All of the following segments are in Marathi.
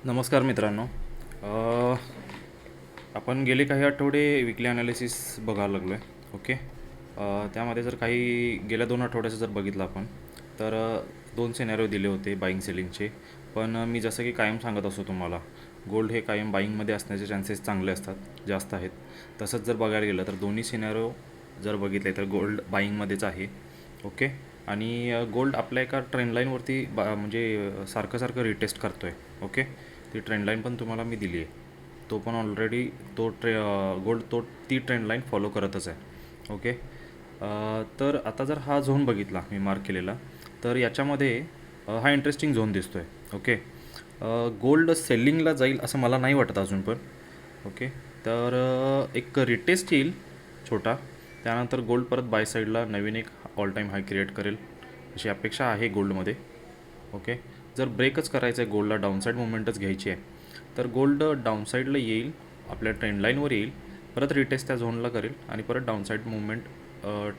नमस्कार मित्रांनो. आपण गेले काही आठवडे विकली ॲनालिसिस बघायला लागलो आहे. ओके. त्यामध्ये जर काही गेल्या 2 आठवड्याचं जर बघितलं आपण तर 2 सिनॅरिओ दिले होते बाईंग सेलिंगचे. पण मी जसं की कायम सांगत असतो तुम्हाला, गोल्ड हे कायम बाईंगमध्ये असण्याचे चान्सेस चांगले असतात, जास्त आहेत. तसंच जर बघायला गेलं तर दोन्ही सिनॅरिओ जर बघितले तर गोल्ड बाईंगमध्येच आहे. ओके. आणि गोल्ड आपल्या एका ट्रेंडलाईनवरती म्हणजे सारखं सारखं रिटेस्ट करतो आहे. ओके. ती ट्रेंडलाईन पण तुम्हाला मी दिली आहे. तो पण ऑलरेडी गोल्ड ती ट्रेंडलाईन फॉलो करतच आहे. ओके. तर आता जर हा झोन बघितला मी मार्क केलेला, तर याच्यामध्ये हा इंटरेस्टिंग झोन दिसतो आहे. ओके. गोल्ड सेलिंगला जाईल असं मला नाही वाटत अजून पण. ओके. तर एक रिटेस्ट येईल छोटा, त्यानंतर गोल्ड परत बाय साईडला नवीन एक ऑल टाईम हाय क्रिएट करेल अशी अपेक्षा आहे गोल्डमध्ये. ओके. जर ब्रेकच करायचं आहे गोल्डला, डाऊनसाईड मुवमेंटच घ्यायची आहे, तर गोल्ड डाऊनसाईडला येईल, आपल्या ट्रेंडलाईनवर येईल, परत रिटेस्ट त्या झोनला करेल आणि परत डाऊनसाईड मुवमेंट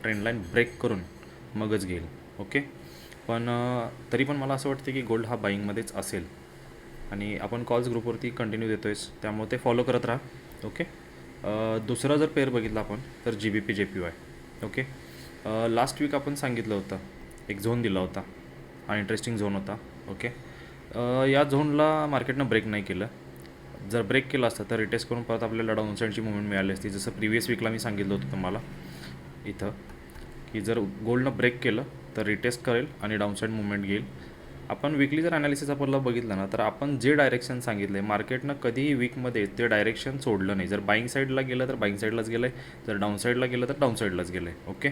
ट्रेंडलाईन ब्रेक करून मगच घेईल. ओके. पण तरी पण मला असं वाटतं की गोल्ड हा बाईंगमध्येच असेल आणि आपण कॉल्स ग्रुपवरती कंटिन्यू देतो आहेस, त्यामुळे ते फॉलो करत राहा. ओके. दुसरा जर पेअर बघितला आपण तर GBP JPY. Okay. Last week आपण सांगितलं होतं, एक झोन दिला होता, हा इंटरेस्टिंग झोन होता. ओके. या झोनला मार्केटनं ब्रेक नाही केलं. जर ब्रेक केला असता तर रिटेस्ट करून परत आपल्याला डाऊनसाईडची मुवमेंट मिळाली असती, जसं प्रिवियस वीकला मी सांगितलं होतं तुम्हाला इथं, की जर गोल्डनं ब्रेक केलं तर रिटेस्ट करेल आणि डाऊनसाईड मुवमेंट घेईल. आपण विकली जर ॲनालिसिस आपल्याला बघितलं ना, तर आपण जे डायरेक्शन सांगितलं आहे मार्केटनं कधीही वीकमध्ये ते डायरेक्शन सोडलं नाही. जर बाईंग साईडला गेलं तर बाईंग साईडलाच गेलं आहे, जर डाऊन साईडला गेलं तर डाऊन साईडलाच गेलं आहे. ओके.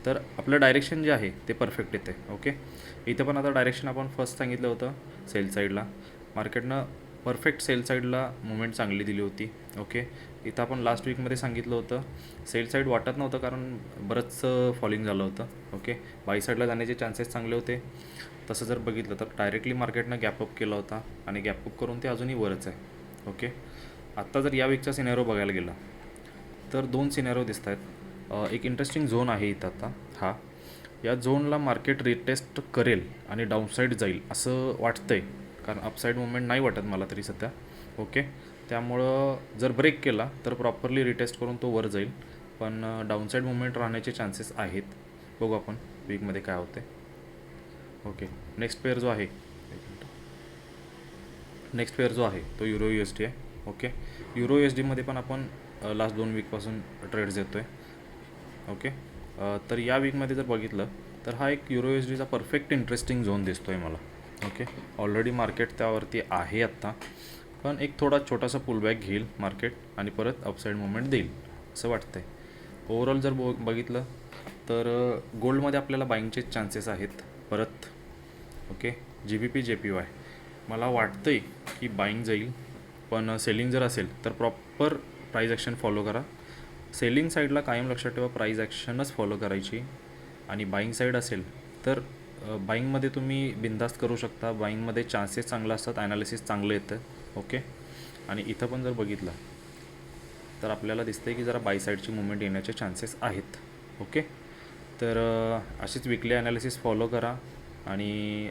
तर आपलं डायरेक्शन जे आहे ते परफेक्ट येते. ओके. इथं पण आता डायरेक्शन आपण फर्स्ट सांगितलं होतं सेल साईडला, मार्केटनं परफेक्ट सेल साईडला मुवमेंट चांगली दिली होती. ओके. इथं आपण लास्ट वीकमध्ये सांगितलं होतं सेल साईड वाटत नव्हतं कारण बरंच फॉलिंग झालं होतं. ओके. बाय साईडला जाण्याचे चान्सेस चांगले होते. तसं जर बघितलं तर डायरेक्टली मार्केटनं गॅपअप केला होता आणि गॅपअप करून ते अजूनही वरच आहे. ओके. आत्ता जर या वीकचा सिनॅरो बघायला गेला तर 2 सिनॅरो दिसत आहेत. एक इंटरेस्टिंग झोन आहे इथं आता हा. या झोनला मार्केट रिटेस्ट करेल आणि डाऊनसाईड जाईल असं वाटतं आहे, कारण अपसाईड मुवमेंट नाही वाटत मला तरी सध्या. ओके. त्यामुळं जर ब्रेक केला तर प्रॉपरली रिटेस्ट करून तो वर जाईल, पण डाऊनसाईड मुवमेंट राहण्याचे चान्सेस आहेत. बघू आपण वीकमध्ये काय होते. ओके. नेक्स्ट पेअर जो आहे तो युरो USD आहे. ओके. युरो USDमध्ये पण आपण लास्ट 2 वीकपासून ट्रेड्स देतो आहे. ओके. तर या वीकमध्ये जर बघितलं तर हा एक युरो USDचा परफेक्ट इंटरेस्टिंग झोन दिसतो आहे मला. ओके. ऑलरेडी मार्केट त्यावरती आहे आत्ता, पण एक थोडा छोटासा पुलबॅक घेईल मार्केट आणि परत अपसाईड मुवमेंट देईल असं वाटतं आहे. ओव्हरऑल जर बघितलं तर गोल्डमध्ये आपल्याला बाईंगचे चान्सेस आहेत परत. ओके. GBP JPY मला वाटतं आहे की बाईंग जाईल, पण सेलिंग जर असेल तर प्रॉपर प्राईज ॲक्शन फॉलो करा. सेलिंग साईडला कायम लक्षात ठेवा, प्राईज ॲक्शनच फॉलो करायची. आणि बाईंग साईड असेल तर बाईंगमध्ये तुम्ही बिंदास्त करू शकता. बाईंगमध्ये चान्सेस चांगले असतात, ॲनालिसिस चांगलं येतं. ओके. आणि इथं पण जर बघितलं तर आपल्याला दिसतं की जरा बाय साईडची मुवमेंट येण्याचे चान्सेस आहेत. ओके. तर अशीच विकली ॲनालिसिस फॉलो करा आणि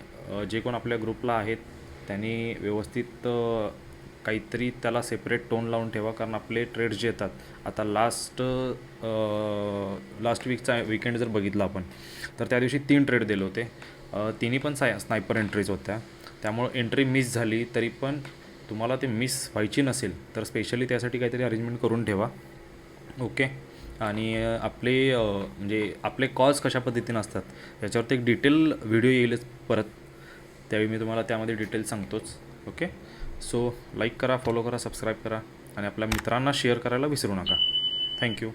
जे कोण आपल्या ग्रुपला आहेत त्यांनी व्यवस्थित काहीतरी त्याला सेपरेट टोन लावून ठेवा, कारण आपले ट्रेड्स जे येतात आता लास्ट वीकचा वीकेंड जर बघितला आपण तर त्या दिवशी 3 ट्रेड दिले होते. तिन्ही पण स्नायपर एंट्रीज होत्या, त्यामुळं एंट्री मिस झाली तरी पण तुम्हाला ते मिस व्हायची नसेल तर स्पेशली त्यासाठी काहीतरी अरेंजमेंट करून ठेवा. ओके. आणि म्हणजे आपले कॉल्स कशा पद्धतीनं असतात याच्यावरती एक डिटेल व्हिडिओ येईलच परत, त्यावेळी मी तुम्हाला त्यामध्ये डिटेल सांगतोच. ओके. सो लाईक करा, फॉलो करा, सबस्क्राईब करा आणि आपल्या मित्रांना शेअर करायला विसरू नका. थँक्यू.